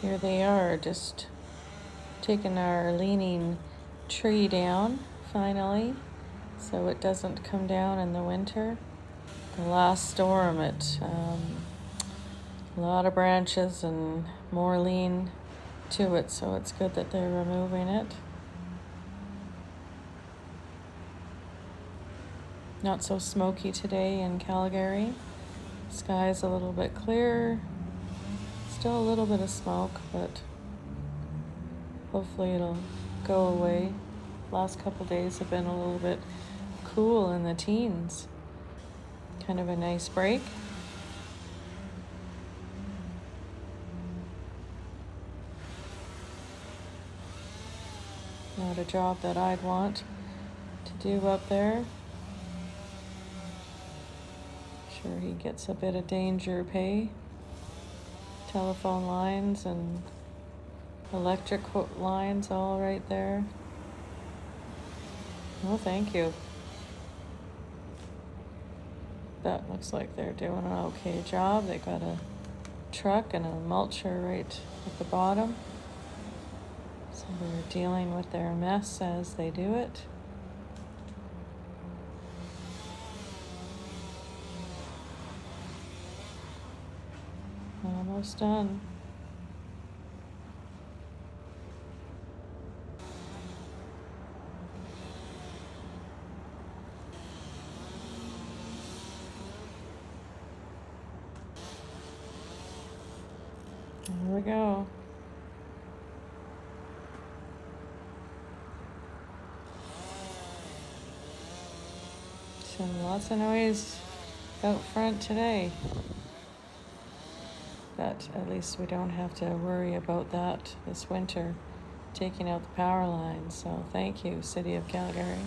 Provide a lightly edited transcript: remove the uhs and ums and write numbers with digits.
Here they are, just taking our leaning tree down finally so it doesn't come down in the winter. The last storm, a lot of branches and more lean to it, so it's good that they're removing it. Not so smoky today in Calgary. Sky's a little bit clearer. Still a little bit of smoke, but hopefully it'll go away. Last couple days have been a little bit cool in the teens. Kind of a nice break. Not a job that I'd want to do up there. Sure, he gets a bit of danger pay. Telephone lines and electric lines all right there. Well, thank you. That looks like they're doing an okay job. They got a truck and a mulcher right at the bottom. So they're dealing with their mess as they do it. Almost done. Here we go. Lots of noise out front today. But at least we don't have to worry about that this winter, taking out the power lines. So thank you, City of Calgary.